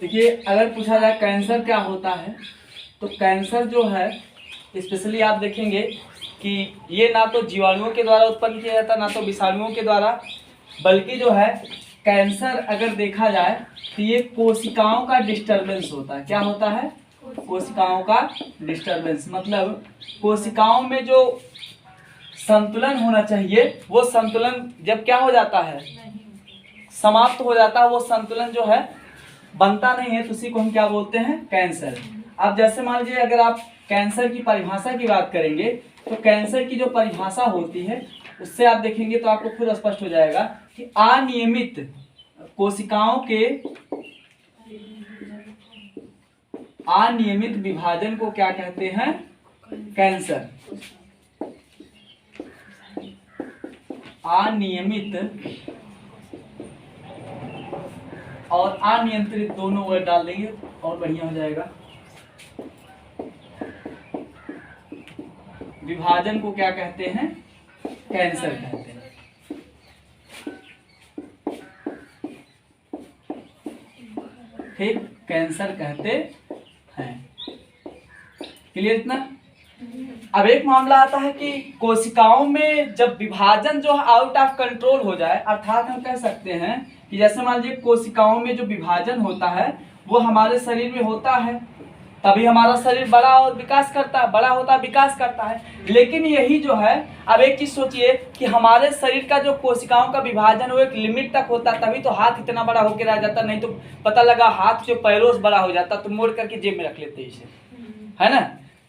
देखिए, अगर पूछा जाए कैंसर क्या होता है, तो कैंसर जो है स्पेशली आप देखेंगे कि ये ना तो जीवाणुओं के द्वारा उत्पन्न किया जाता, ना तो विषाणुओं के द्वारा, बल्कि जो है कैंसर अगर देखा जाए तो ये कोशिकाओं का डिस्टरबेंस होता है। क्या होता है? कोशिकाओं का डिस्टरबेंस। मतलब कोशिकाओं में जो संतुलन होना चाहिए वो संतुलन जब क्या हो जाता है, समाप्त हो जाता है, वो संतुलन जो है बनता नहीं है, तो उसी को हम क्या बोलते हैं? कैंसर। अब जैसे मान लीजिए अगर आप कैंसर की परिभाषा की बात करेंगे तो कैंसर की जो परिभाषा होती है उससे आप देखेंगे तो आपको खुद स्पष्ट हो जाएगा कि अनियमित कोशिकाओं के अनियमित विभाजन को क्या कहते हैं? कैंसर। अनियमित और अनियंत्रित दोनों वर्ड डाल देंगे और बढ़िया हो जाएगा। विभाजन को क्या कहते हैं? कैंसर कहते हैं। ठीक, कैंसर कहते हैं। क्लियर इतना? अब एक मामला आता है कि कोशिकाओं में जब विभाजन जो आउट ऑफ कंट्रोल हो जाए, अर्थात हम कह सकते हैं कि जैसे मान लीजिए कोशिकाओं में जो विभाजन होता है वो हमारे शरीर में होता है, तभी हमारा शरीर बड़ा और विकास करता है, बड़ा होता है, विकास करता है। लेकिन यही जो है, अब एक चीज सोचिए कि हमारे शरीर का जो कोशिकाओं का विभाजन वो एक लिमिट तक होता है, तभी तो हाथ इतना बड़ा होकर रह जाता, नहीं तो पता लगा हाथ जो पैरों से बड़ा हो जाता तो मोड़ करके जेब में रख लेते इसे, है ना?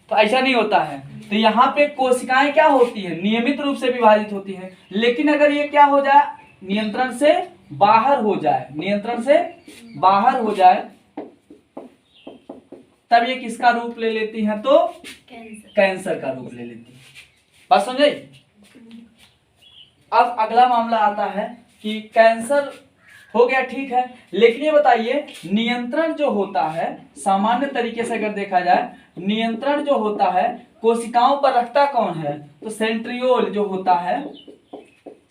तो ऐसा नहीं होता है। तो यहाँ पे कोशिकाएं क्या होती है? नियमित रूप से विभाजित होती है। लेकिन अगर ये क्या हो जाए, नियंत्रण से बाहर हो जाए, नियंत्रण से बाहर हो जाए, तब ये किसका रूप ले लेती हैं? तो कैंसर का रूप ले लेती है। बात समझे? अब अगला मामला आता है कि कैंसर हो गया, ठीक है, लेकिन ये बताइए नियंत्रण जो होता है, सामान्य तरीके से अगर देखा जाए, नियंत्रण जो होता है कोशिकाओं पर रखता कौन है? तो सेंट्रियोल जो होता है,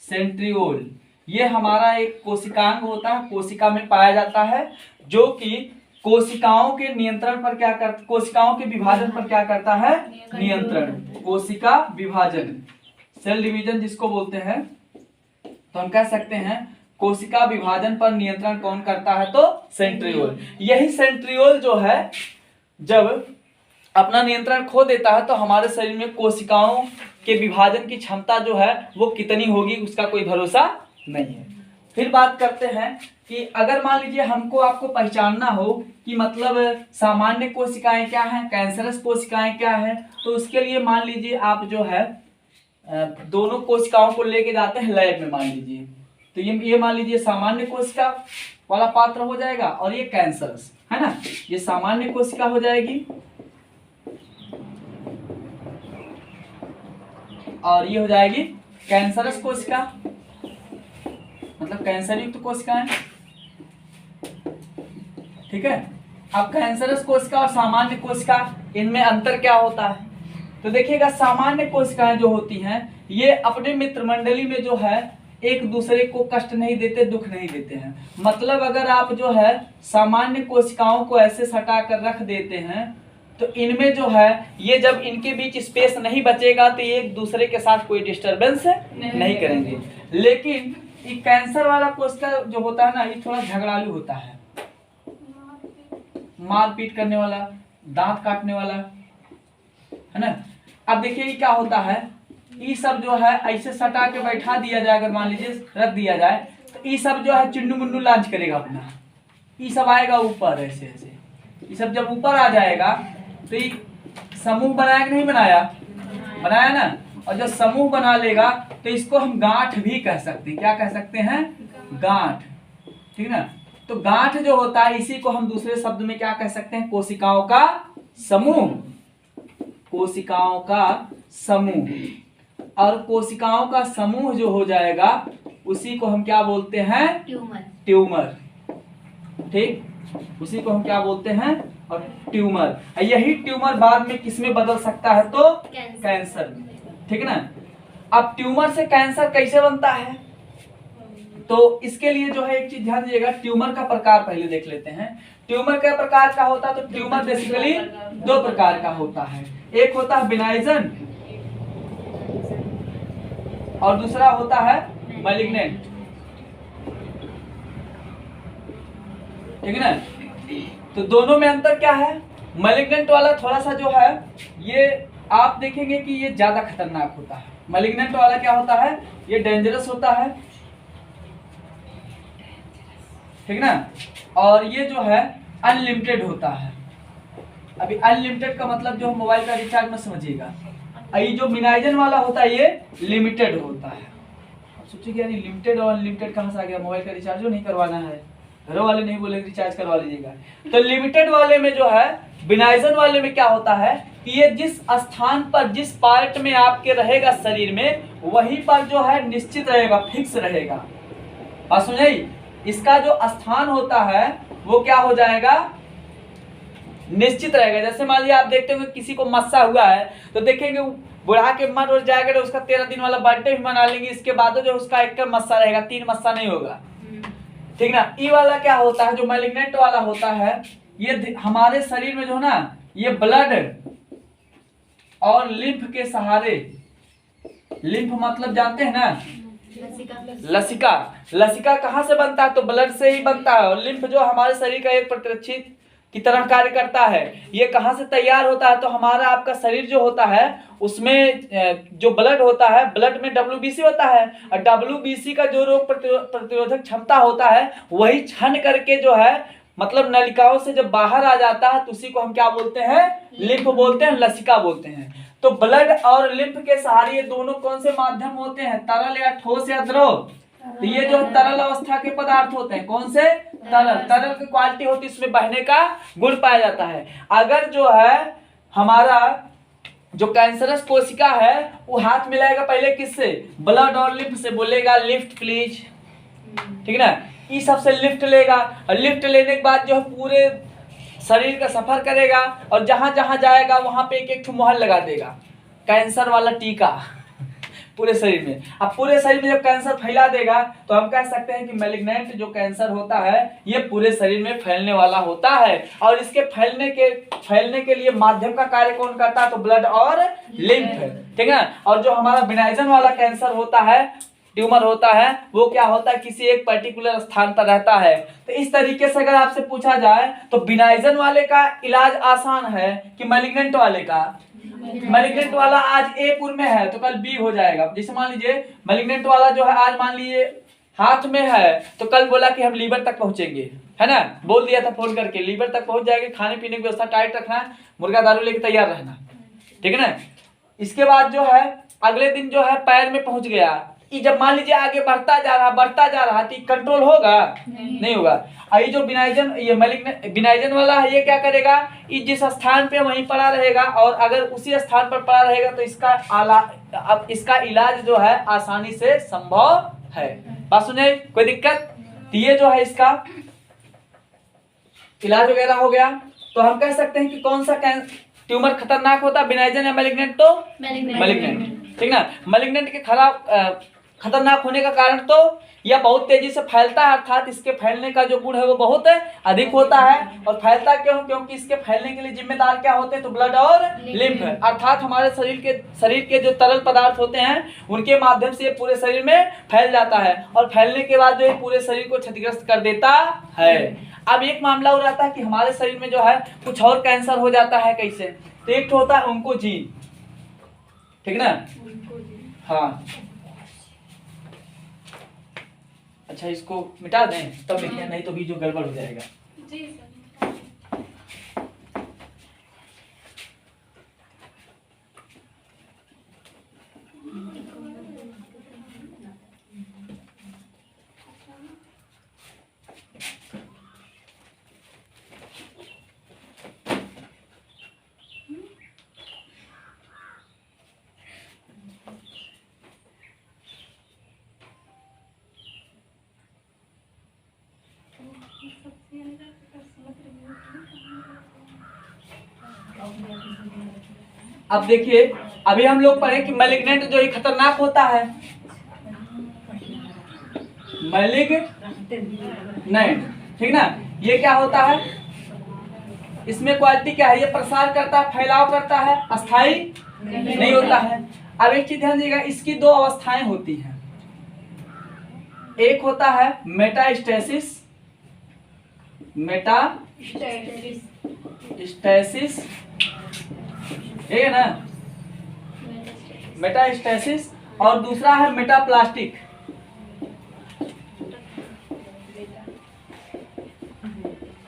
सेंट्रियोल, ये हमारा एक कोशिकांग होता है, कोशिका में पाया जाता है, जो कि कोशिकाओं के नियंत्रण पर क्या करता, कोशिकाओं के विभाजन पर क्या करता है? नियंत्रण। कोशिका विभाजन, सेल डिवीजन जिसको बोलते हैं, तो हम कह सकते हैं कोशिका विभाजन पर नियंत्रण कौन करता है? तो सेंट्रियोल। यही सेंट्रियोल जो है जब अपना नियंत्रण खो देता है तो हमारे शरीर में कोशिकाओं के विभाजन की क्षमता जो है वो कितनी होगी उसका कोई भरोसा नहीं है। फिर बात करते हैं कि अगर मान लीजिए हमको आपको पहचानना हो कि मतलब सामान्य कोशिकाएं क्या हैं, कैंसरस कोशिकाएं क्या हैं, तो उसके लिए मान लीजिए आप जो है दोनों कोशिकाओं को लेके जाते हैं लैब में, मान लीजिए, तो ये मान लीजिए सामान्य कोशिका वाला पात्र हो जाएगा और ये कैंसरस, है ना? ये सामान्य कोशिका हो जाएगी और ये हो जाएगी कैंसरस कोशिका, मतलब कैंसर युक्त कोशिकाएं। ठीक है। अब कैंसरस कोशिका और सामान्य कोशिका, इनमें अंतर क्या होता है? तो देखिएगा, सामान्य कोशिकाएं जो होती हैं ये अपने मित्र मंडली में जो है एक दूसरे को कष्ट नहीं देते, दुख नहीं देते हैं। मतलब अगर आप जो है सामान्य कोशिकाओं को ऐसे सटा कर रख देते हैं तो इनमें जो है ये जब इनके बीच स्पेस नहीं बचेगा तो ये एक दूसरे के साथ कोई डिस्टरबेंस नहीं करेंगे। लेकिन ये कैंसर वाला कोशिका जो होता है ना, ये थोड़ा झगड़ालू होता है, मारपीट करने वाला, दांत काटने वाला, है ना? अब देखिए क्या होता है, ये सब जो है ऐसे सटा के बैठा दिया जाए, अगर मान लीजिए रख दिया जाए, तो ये सब जो है चुन्नू मुन्नू लॉन्च करेगा अपना, ये सब आएगा ऊपर ऐसे ऐसे, ये सब जब ऊपर आ जाएगा तो ये समूह बनाया कि नहीं बनाया, बनाया ना। और जब समूह बना लेगा तो इसको हम गांठ भी कह सकते हैं। क्या कह सकते हैं? गांठ। ठीक ना? तो गांठ जो होता है इसी को हम दूसरे शब्द में क्या कह सकते हैं? कोशिकाओं का समूह, कोशिकाओं का समूह। और कोशिकाओं का समूह जो हो जाएगा उसी को हम क्या बोलते हैं? ट्यूमर। ट्यूमर। ठीक, उसी को हम क्या बोलते हैं? और ट्यूमर। यही ट्यूमर बाद में किसमें बदल सकता है? तो कैंसर में। ठीक है ना? अब ट्यूमर से कैंसर कैसे बनता है? तो इसके लिए जो है एक चीज ध्यान दीजिएगा, ट्यूमर का प्रकार पहले देख लेते हैं। ट्यूमर क्या प्रकार का होता है? तो ट्यूमर बेसिकली दो प्रकार का होता है, एक होता है बिनाइजन और दूसरा होता है मैलिग्नेंट, ठीक है ना। तो दोनों में अंतर क्या है? मैलिग्नेंट वाला थोड़ा सा जो है ये आप देखेंगे कि ये ज्यादा खतरनाक होता है। मैलिग्नेंट वाला क्या होता है? ये डेंजरस होता है, ठीक ना। और ये जो है अनलिमिटेड होता है। अभी अनलिमिटेड का मतलब जो मोबाइल का रिचार्ज में समझिएगा, ये जो बिनाइजन वाला होता है ये लिमिटेड होता है। अब सोचिए यानी लिमिटेड और अनलिमिटेड कहाँ से आ गया? मोबाइल का रिचार्ज नहीं करवाना है, घरों वाले नहीं बोले रिचार्ज करवा लीजिएगा। तो लिमिटेड वाले में जो है, बिनाइजन वाले में क्या होता है कि ये जिस स्थान पर, जिस पार्ट में आपके रहेगा शरीर में, वहीं पर जो है निश्चित रहेगा, फिक्स रहेगा। और सुनिए, इसका जो स्थान होता है वो क्या हो जाएगा? निश्चित रहेगा। जैसे मान लिया आप देखते हो किसी को मस्सा हुआ है तो देखेंगे बुढ़ा के मर उड़ जाएगा तो उसका 13 दिन वाला बर्थडे भी मना लेंगे, इसके बाद जो उसका एक मस्सा रहेगा, 3 मस्सा नहीं होगा, ठीक ना। ई वाला क्या होता है? जो मैलिग्नेंट वाला होता है, ये हमारे शरीर में जो है ना, ये ब्लड और लिम्फ के सहारे, लिम्फ मतलब जानते हैं ना, लसिका। लसिका कहाँ से बनता है? तो ब्लड से ही बनता है। और लिम्फ जो हमारे शरीर का एक प्रतिरक्षित की तरह कार्य करता है। ये कहाँ से तैयार होता है? तो हमारा आपका शरीर जो होता है उसमें जो ब्लड होता है, ब्लड में WBC होता है, और WBC का जो रोग प्रतिरोधक क्षमता होता है वही छन करके जो है, मतलब नलिकाओं से जब बाहर आ जाता है तो उसी को हम क्या बोलते हैं? लिम्फ बोलते हैं, लसिका बोलते हैं। तो ब्लड और लिम्फ के सहारे ये दोनों कौन से माध्यम होते हैं? तरल या ठोस या द्रव? तो ये जो तरल अवस्था के पदार्थ होते हैं, कौन से? तरल। तरल की क्वालिटी होती है, इसमें बहने का गुण पाया जाता है। अगर जो है हमारा जो कैंसरस कोशिका है वो हाथ मिलाएगा पहले किससे? ब्लड और लिम्फ से, बोलेगा लिफ्ट प्लीज, ठीक ना। इस सबसे लिफ्ट लेगा, और लिफ्ट लेने के बाद जो है पूरे शरीर का सफर करेगा और जहां जहां जाएगा वहां पे एक एक मुहर लगा देगा, कैंसर वाला टीका पूरे शरीर में। अब पूरे शरीर में जब कैंसर फैला देगा तो हम कह सकते हैं कि मैलिग्नेंट जो कैंसर होता है ये पूरे शरीर में फैलने वाला होता है। और इसके फैलने के लिए माध्यम का कार्य कौन करता है? तो ब्लड और लिम्फ, ठीक है। और जो हमारा बिनाइजन वाला कैंसर होता है, ट्यूमर होता है, वो क्या होता है? किसी एक पर्टिकुलर स्थान पर रहता है। तो इस तरीके से अगर आपसे पूछा जाए तो बिनाइजन वाले का इलाज आसान है कि मैलिग्नेंट वाले का? मैलिग्नेंट वाला आज ए पुर में है तो कल बी हो जाएगा। जैसे मान लीजिए मैलिग्नेंट वाला जो है आज मान लीजिए हाथ में है तो कल बोला कि हम लीवर तक पहुंचेंगे, है ना, बोल दिया था फोन करके, लीवर तक पहुंच जाएंगे। खाने पीने की व्यवस्था टाइट रखना, मुर्गा दारू लेके तैयार रहना, ठीक है ना। इसके बाद जो है अगले दिन जो है पैर में पहुंच गया, जब मान लीजिए आगे बढ़ता जा रहा तो कंट्रोल होगा? नहीं होगा। ये जो बिनाइजन वाला है ये क्या करेगा? जिस स्थान पे वहीं पड़ा रहेगा, और अगर उसी स्थान पर पड़ा रहेगा तो इसका इलाज जो है आसानी से संभव है। बात सुनिए, कोई दिक्कत? तो ये जो है इसका इलाज वगैरह हो गया। तो हम कह सकते हैं कि कौन सा ट्यूमर खतरनाक होता है, बिनाइजन या मैलिग्नेंट? तो मैलिग्नेंट, ठीक ना। मैलिग्नेंट के खतरनाक होने का कारण तो यह बहुत तेजी से फैलता है, अर्थात इसके फैलने का जो गुण है वो बहुत अधिक होता है। और फैलता क्यों? क्योंकि इसके फैलने के लिए जिम्मेदार क्या होते हैं? तो ब्लड और लिम्फ, अर्थात हमारे शरीर के जो तरल पदार्थ होते हैं उनके माध्यम से ये पूरे शरीर में फैल जाता है, और फैलने के बाद जो है पूरे शरीर को क्षतिग्रस्त कर देता है। अब एक मामला हो जाता है कि हमारे शरीर में जो है कुछ और कैंसर हो जाता है। कैसे? तो एक होता है ओंकोजीन, ठीक ना। हाँ, अच्छा इसको मिटा दें तब देखिए, नहीं तो बीच में गड़बड़ हो जाएगा। जी सर। अब देखिए, अभी हम लोग पढ़े कि मैलिग्नेंट जो ही खतरनाक होता है, मैलिग्नैंट, ठीक ना। ये क्या होता है, इसमें क्वालिटी क्या है, ये प्रसार करता है, फैलाव करता है, अस्थाई नहीं होता है। अब एक चीज ध्यान दीजिएगा, इसकी दो अवस्थाएं होती हैं, एक होता है मेटास्टेसिस, मेटास्टेसिस है ना, मेटास्टेसिस, और दूसरा है मेटाप्लास्टिक।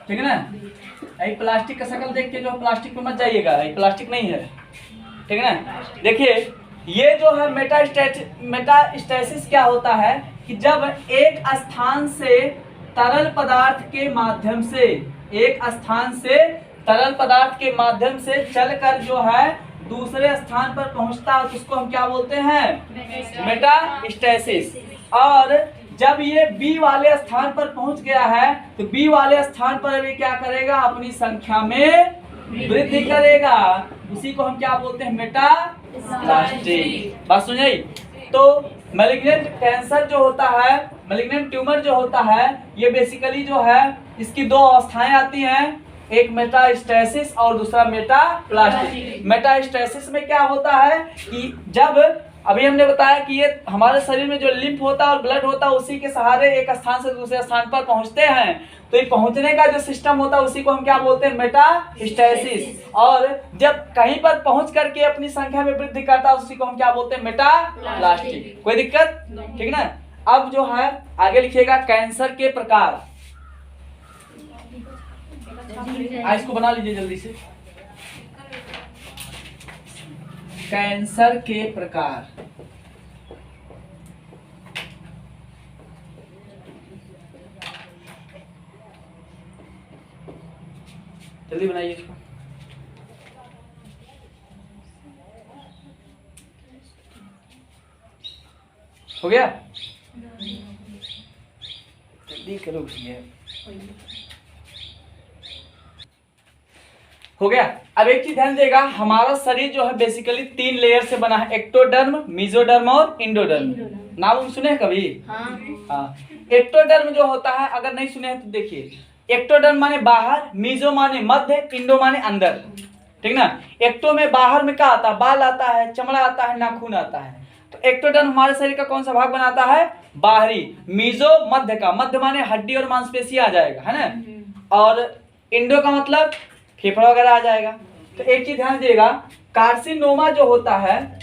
ठीक है ना, ये प्लास्टिक का शक्ल देख के जो प्लास्टिक पे मत जाइएगा, ये प्लास्टिक नहीं है, ठीक है ना। देखिए ये जो है मेटास्टेसिस क्या होता है कि जब एक स्थान से तरल पदार्थ के माध्यम से, एक स्थान से तरल पदार्थ के माध्यम से चलकर जो है दूसरे स्थान पर पहुंचता है तो उसको हम क्या बोलते हैं, मेटास्टेसिस। और जब ये बी वाले स्थान पर पहुंच गया है तो बी वाले स्थान पर अभी क्या करेगा, अपनी संख्या में वृद्धि करेगा, उसी को हम क्या बोलते हैं, मेटाप्लास्टिक। बात सुनिए, तो मैलिग्नेंट कैंसर जो होता है, मैलिग्नेंट ट्यूमर जो होता है, ये बेसिकली जो है इसकी दो अवस्थाएं आती हैं, एक मेटास्टेसिस और दूसरा मेटाप्लास्टिक। मेटास्टेसिस में क्या होता है कि जब अभी हमने बताया कि ये हमारे शरीर में जो लिम्फ होता है और ब्लड होता है उसी के सहारे एक स्थान से दूसरे स्थान पर पहुंचते हैं, तो ये पहुंचने का जो सिस्टम होता है उसी को हम क्या बोलते हैं, मेटास्टेसिस। और जब कहीं पर पहुंच करके अपनी संख्या में वृद्धि करता है उसी को हम क्या बोलते हैं, मेटाप्लास्टिक। कोई दिक्कत, ठीक ना। अब जो है आगे लिखिएगा कैंसर के प्रकार, इसको बना लीजिए जल्दी से, कैंसर के प्रकार। जल्दी बनाइए इसको। हो गया, जल्दी करो भैया। हो गया। अब एक चीज ध्यान देगा, हमारा शरीर जो है बेसिकली 3 लेयर से बना है, एक्टोडर्म, मेसोडर्म और इंडोडर्म। नाम सुने कभी? हाँ। एक्टोडर्म जो होता है, अगर नहीं सुने हैं तो देखिए, एक्टोडर्म माने बाहर, मेसो माने मध्य, इंडो माने अंदर, ठीक ना। एक्टो में बाहर में क्या आता है, बाल आता है, चमड़ा आता है, नाखून आता है। तो एक्टोडर्म हमारे शरीर का कौन सा भाग बनाता है, बाहरी। मेसो मध्य का, मध्य माने हड्डी और मांसपेशी आ जाएगा, है ना। और इंडो का मतलब फेफड़ा वगैरह आ जाएगा। तो एक चीज ध्यान दीजिएगा, कार्सिनोमा जो होता है,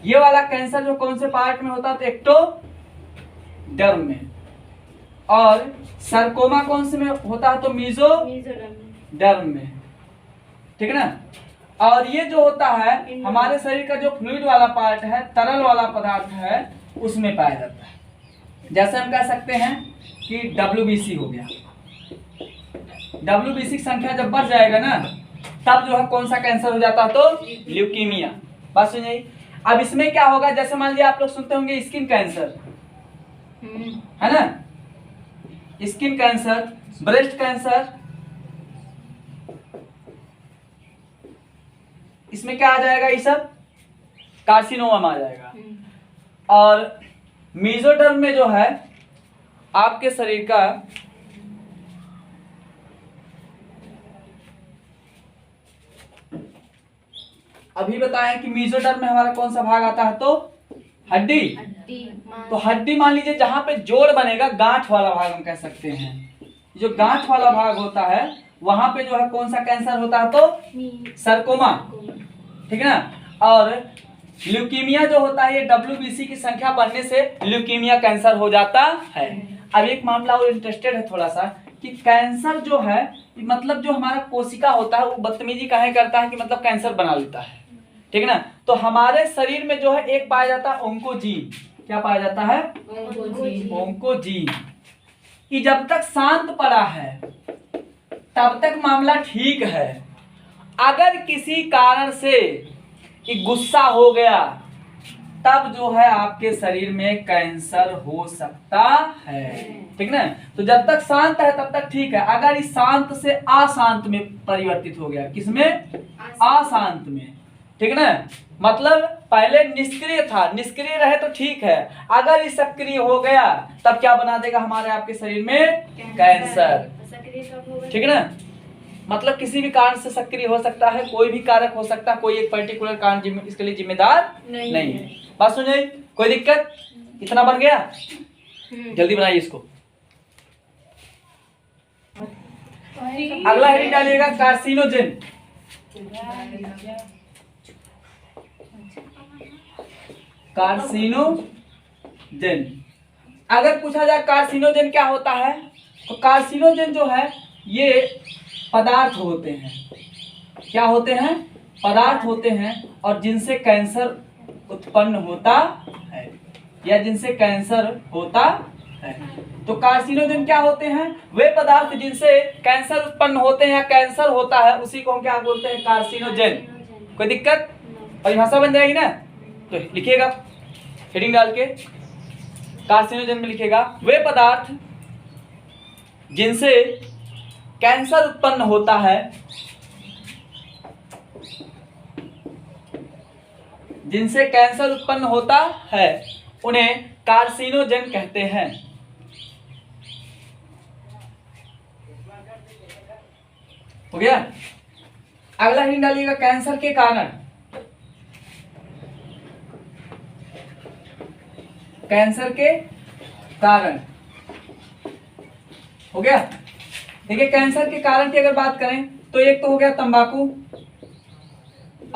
ये वाला कैंसर जो कौन से पार्ट में होता है, तो एक्टोडर्म में। और सरकोमा कौन से में होता है, तो मेसोडर्म में, ठीक है ना। और ये जो होता है हमारे शरीर का जो फ्लूइड वाला पार्ट है, तरल वाला पदार्थ है, उसमें पाया जाता है। जैसे हम कह सकते हैं कि WBC हो गया। WBC की संख्या जब बढ़ जाएगा ना, तब जो है कौन सा कैंसर हो जाता है, तो ल्यूकीमिया। बात सुनिए। अब इसमें क्या होगा, जैसे मान लीजिए आप लोग सुनते होंगे स्किन कैंसर, है ना, स्किन कैंसर, ब्रेस्ट कैंसर, इसमें क्या आ जाएगा, ये सब कार्सिनोमा में आ जाएगा। और मेसोडर्म में जो है आपके शरीर का अभी बताएं कि मेसोडर्म में हमारा कौन सा भाग आता है, तो हड्डी। तो हड्डी मान लीजिए जहां पे जोड़ बनेगा, गांठ वाला भाग हम कह सकते हैं, जो गांठ वाला भाग होता है वहां पे जो है कौन सा कैंसर होता है, तो सरकोमा, ठीक है ना। और ल्यूकीमिया जो होता है, ये WBC की संख्या बढ़ने से ल्यूकीमिया कैंसर हो जाता है। अब एक मामला और इंटरेस्टेड है थोड़ा सा, कि कैंसर जो है मतलब जो हमारा कोशिका होता है वो बदतमीजी काहे करता है कि मतलब कैंसर बना लेता है, ठीक है ना। तो हमारे शरीर में जो है एक पाया जाता है ओंकोजीन। क्या पाया जाता है, ओंकोजीन। कि जब तक शांत पड़ा है तब तक मामला ठीक है, अगर किसी कारण से गुस्सा हो गया तब जो है आपके शरीर में कैंसर हो सकता है, ठीक ना। तो जब तक शांत है तब तक ठीक है, अगर इस शांत से अशांत में परिवर्तित हो गया, किसमें, अशांत में, ठीक ना। मतलब पहले निष्क्रिय था, निष्क्रिय रहे तो ठीक है, अगर ये सक्रिय हो गया तब क्या बना देगा हमारे आपके शरीर में? कैंसर। ठीक है ना? मतलब किसी भी कारण से सक्रिय हो सकता है, कोई भी कारक हो सकता है, कोई एक पर्टिकुलर कारण इसके लिए जिम्मेदार नहीं है। बात सुनिए, कोई दिक्कत? इतना बन गया? जल्दी बनाइए इसको। अगला हेडिंग डालिएगा कार्सिनोजेन। कार्सिनोजेन। अगर पूछा जाए कार्सिनोजेन क्या होता है, तो कार्सिनोजेन जो है ये पदार्थ होते हैं। क्या होते हैं? पदार्थ होते हैं, और जिनसे कैंसर उत्पन्न होता है, या जिनसे कैंसर होता है। तो कार्सिनोजेन क्या होते हैं? वे पदार्थ जिनसे कैंसर उत्पन्न होते हैं या कैंसर होता है, उसी को हम क्या बोलते हैं? कार्सिनोजेन। कोई दिक्कत? परिभाषा बन जाएगी ना? तो लिखिएगा हेडिंग डाल के, कार्सिनोजेन में लिखिएगा वे पदार्थ जिनसे कैंसर उत्पन्न होता है, जिनसे कैंसर उत्पन्न होता है, उन्हें कार्सिनोजेन कहते हैं। हो गया? अगला हेडिंग डालिएगा कैंसर के कारण। कैंसर के कारण। हो गया? देखिए, कैंसर के कारण की अगर बात करें तो एक तो हो गया तंबाकू,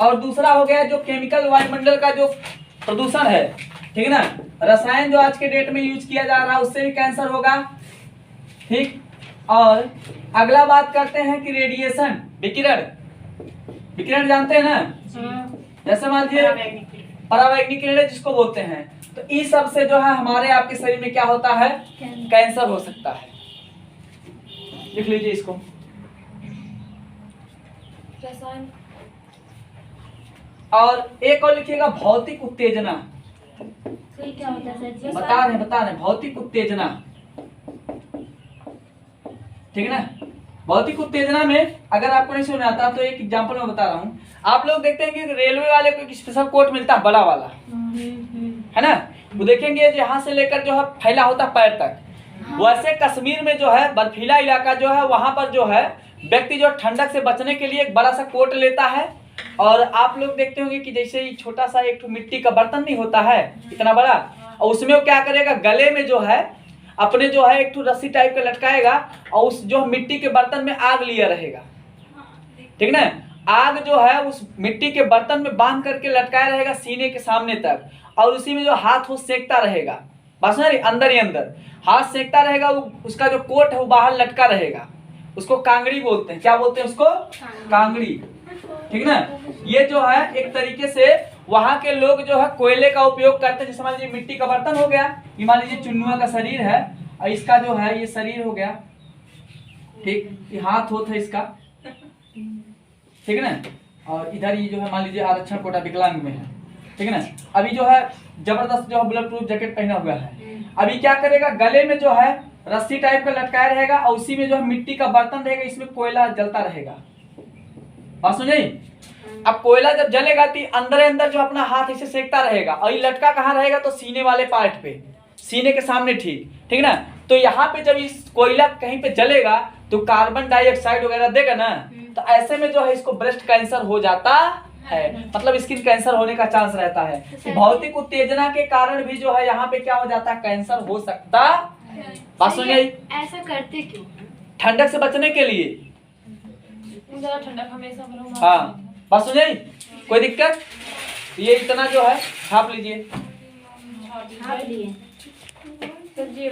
और दूसरा हो गया जो केमिकल वायुमंडल का जो प्रदूषण है। ठीक है ना? रसायन जो आज के डेट में यूज किया जा रहा है, उससे भी कैंसर होगा। ठीक। और अगला बात करते हैं कि रेडिएशन, विकिरण। विकिरण जानते हैं ना? जैसे मान लीजिए परावैंगिक किरणें जिसको बोलते हैं, तो इस सब से जो है हमारे आपके शरीर में क्या होता है? कैंसर हो सकता है। लिख लीजिए इसको। और एक और लिखिएगा भौतिक उत्तेजना। क्या होता है सर? बता रहे भौतिक उत्तेजना। ठीक है ना? भौतिक उत्तेजना में अगर आपको नहीं समझ आता तो एक एग्जांपल मैं बता रहा हूँ। आप लोग देखते हैं कि रेलवे वाले को एक स्पेशल कोट मिलता है, बड़ा वाला, है ना? वो देखेंगे यहाँ से लेकर जो है फैला होता है पैर तक। वैसे कश्मीर में जो है बर्फीला इलाका जो है, वहां पर जो है व्यक्ति जो ठंडक से बचने के लिए एक बड़ा सा कोट लेता है। और आप लोग देखते होंगे कि जैसे ही छोटा सा एक मिट्टी का बर्तन नहीं होता है इतना बड़ा, और उसमें वो क्या करेगा, गले में जो है अपने जो है एक रस्सी टाइप का लटकाएगा, और उस जो मिट्टी के बर्तन में आग लिया रहेगा। ठीक ना? आग जो है उस मिट्टी के बर्तन में बांध करके लटकाया रहेगा सीने के सामने तक, और उसी में जो हाथ वो सेकता रहेगा। बस ना, अंदर ही अंदर हाथ सेकता रहेगा। उसका जो कोट है वो बाहर लटका रहेगा। उसको कांगड़ी बोलते हैं। क्या बोलते हैं उसको? कांगड़ी। ठीक ना? ये जो है एक तरीके से वहां के लोग जो है कोयले का उपयोग करते हैं। जैसे मान लीजिए मिट्टी का बर्तन हो गया, ये मान लीजिए चुन्नुआ का शरीर है, और इसका जो है ये शरीर हो गया। ठीक, ये हाथ होता है इसका। ठीक है ना? और इधर ये जो है मान लीजिए आरक्षण कोटा विकलांग में है। ठीक है ना? अभी जो है जबरदस्त जो है बुलेट प्रूफ जैकेट पहना हुआ है। अभी क्या करेगा, गले में जो है रस्सी टाइप का लटकाया रहेगा, और उसी में जो है मिट्टी का बर्तन रहेगा, इसमें कोयला जलता रहेगा। बात समझे? अब कोयला जब जलेगा तो अंदर अंदर जो अपना हाथ इसे सेकता रहेगा, और ये लटका कहाँ रहेगा, तो सीने वाले पार्ट पे, सीने के सामने। ठीक ना? तो यहाँ पे जब इस कोयला कहीं पे जलेगा तो कार्बन डाइऑक्साइड वगैरह देगा ना, तो ऐसे में जो है इसको ब्रेस्ट कैंसर हो जाता है, मतलब स्किन कैंसर होने का चांस रहता है। भौतिक उत्तेजना के कारण भी जो है यहाँ पे क्या हो जाता है, कैंसर हो सकता है। बात सुनिए, ऐसा करते क्यों? ठंडक से बचने के लिए। ठंडक हमेशा। हाँ, बात सुनिए, कोई दिक्कत? ये इतना जो है छाप लीजिए।